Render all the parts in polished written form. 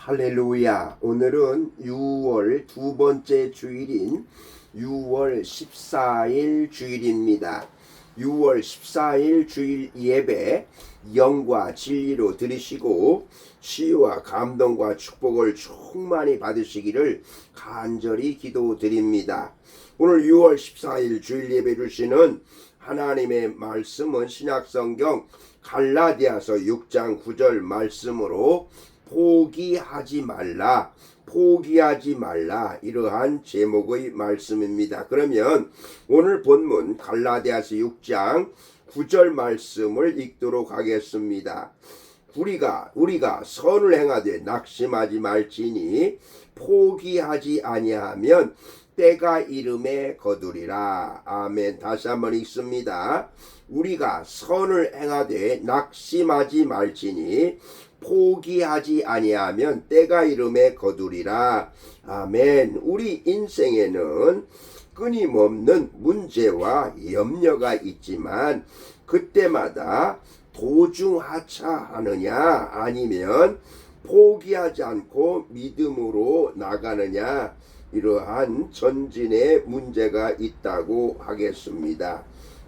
할렐루야. 오늘은 6월 두 번째 주일인 6월 14일 주일입니다. 6월 14일 주일 예배 영과 진리로 들으시고 치유와 감동과 축복을 충만히 받으시기를 간절히 기도드립니다. 오늘 6월 14일 주일 예배 주시는 하나님의 말씀은 신약성경 갈라디아서 6장 9절 말씀으로 포기하지 말라 이러한 제목의 말씀입니다. 그러면 오늘 본문 갈라디아서 6장 9절 말씀을 읽도록 하겠습니다. 우리가 선을 행하되 낙심하지 말지니 포기하지 아니하면 때가 이름에 거두리라. 아멘. 다시 한번 읽습니다. 우리가 선을 행하되 낙심하지 말지니 포기하지 아니하면 때가 이름에 거두리라. 아멘. 우리 인생에는 끊임없는 문제와 염려가 있지만 그때마다 도중하차하느냐 아니면 포기하지 않고 믿음으로 나가느냐, 이러한 전진의 문제가 있다고 하겠습니다.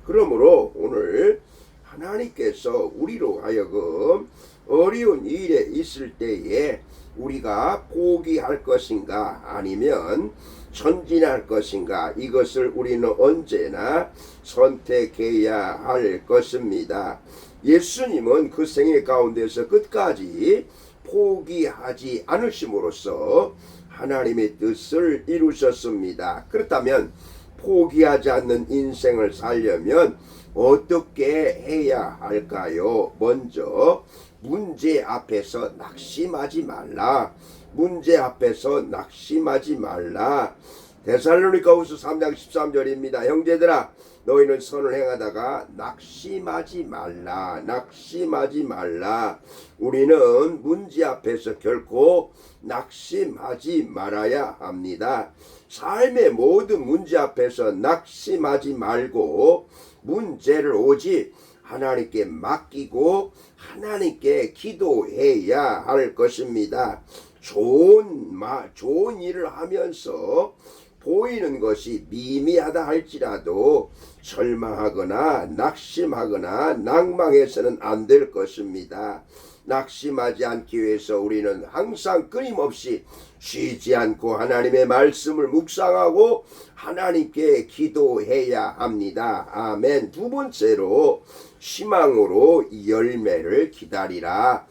그러므로 오늘 하나님께서 우리로 하여금 어려운 일에 있을 때에 우리가 포기할 것인가 아니면 전진할 것인가, 이것을 우리는 언제나 선택해야 할 것입니다. 예수님은 그 생애 가운데서 끝까지 포기하지 않으심으로써 하나님의 뜻을 이루셨습니다. 그렇다면 포기하지 않는 인생을 살려면 어떻게 해야 할까요? 먼저 문제 앞에서 낙심하지 말라. 문제 앞에서 낙심하지 말라. 데살로니가후서 3장 13절입니다. 형제들아, 너희는 선을 행하다가 낙심하지 말라. 우리는 문제 앞에서 결코 낙심하지 말아야 합니다. 삶의 모든 문제 앞에서 낙심하지 말고 문제를 오직 하나님께 맡기고 하나님께 기도해야 할 것입니다. 좋은 일을 하면서 보이는 것이 미미하다 할지라도 절망하거나 낙심하거나 낭망해서는 안 될 것입니다. 낙심하지 않기 위해서 우리는 항상 끊임없이 쉬지 않고 하나님의 말씀을 묵상하고 하나님께 기도해야 합니다. 아멘. 두 번째로 희망으로 열매를 기다리라.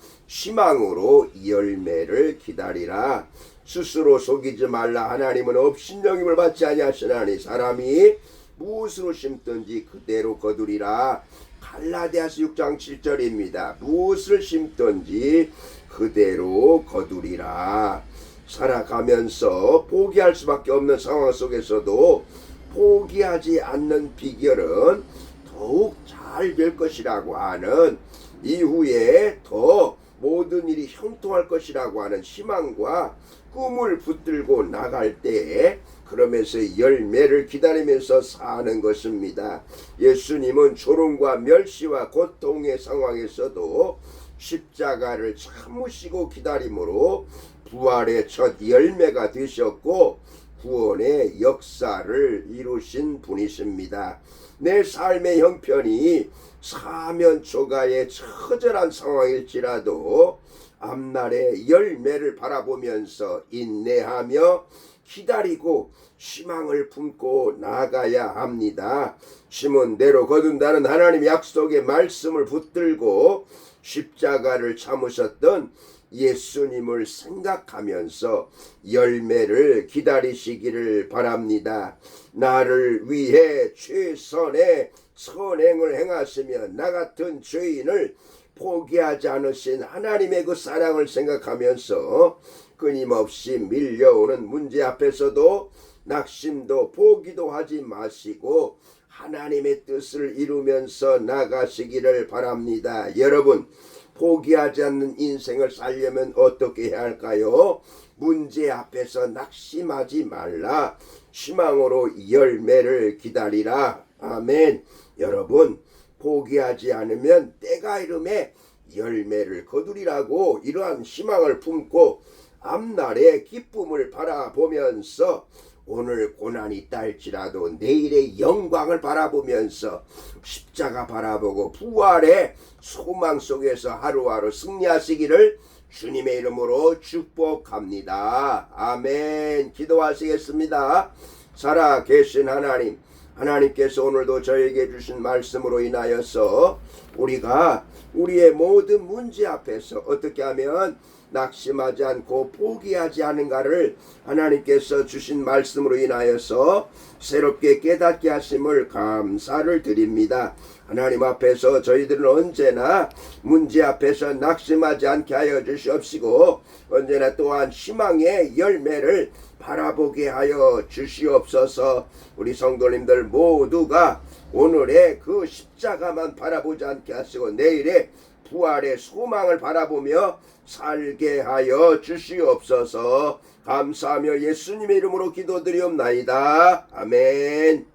스스로 속이지 말라. 하나님은 업신여김을 받지 아니하시나니 사람이 무엇으로 심든지 그대로 거두리라. 갈라디아서 6장 7절입니다. 무엇을 심든지 그대로 거두리라. 살아가면서 포기할 수밖에 없는 상황 속에서도 포기하지 않는 비결은 더욱 잘 될 것이라고 하는, 이후에 더 모든 일이 형통할 것이라고 하는 희망과 꿈을 붙들고 나갈 때에 그러면서 열매를 기다리면서 사는 것입니다. 예수님은 조롱과 멸시와 고통의 상황에서도 십자가를 참으시고 기다림으로 부활의 첫 열매가 되셨고 구원의 역사를 이루신 분이십니다. 내 삶의 형편이 사면초가의 처절한 상황일지라도 앞날의 열매를 바라보면서 인내하며 기다리고 희망을 품고 나가야 합니다. 심은 대로 거둔다는 하나님의 약속의 말씀을 붙들고 십자가를 참으셨던 예수님을 생각하면서 열매를 기다리시기를 바랍니다. 나를 위해 최선의 선행을 행하시며 나 같은 죄인을 포기하지 않으신 하나님의 그 사랑을 생각하면서 끊임없이 밀려오는 문제 앞에서도 낙심도 포기도 하지 마시고 하나님의 뜻을 이루면서 나가시기를 바랍니다. 여러분, 포기하지 않는 인생을 살려면 어떻게 해야 할까요? 문제 앞에서 낙심하지 말라. 희망으로 열매를 기다리라. 아멘. 여러분, 포기하지 않으면 때가 이름에 열매를 거두리라고 이러한 희망을 품고 앞날의 기쁨을 바라보면서 오늘 고난이 있다 할지라도 내일의 영광을 바라보면서 십자가 바라보고 부활의 소망 속에서 하루하루 승리하시기를 주님의 이름으로 축복합니다. 아멘. 기도하시겠습니다. 살아계신 하나님, 하나님께서 오늘도 저에게 주신 말씀으로 인하여서 우리가 우리의 모든 문제 앞에서 어떻게 하면 낙심하지 않고 포기하지 않은가를 하나님께서 주신 말씀으로 인하여서 새롭게 깨닫게 하심을 감사를 드립니다. 하나님 앞에서 저희들은 언제나 문제 앞에서 낙심하지 않게 하여 주시옵시고 언제나 또한 희망의 열매를 바라보게 하여 주시옵소서. 우리 성도님들 모두가 오늘의 그 십자가만 바라보지 않게 하시고 내일의 부활의 소망을 바라보며 살게 하여 주시옵소서. 감사하며 예수님의 이름으로 기도드리옵나이다. 아멘.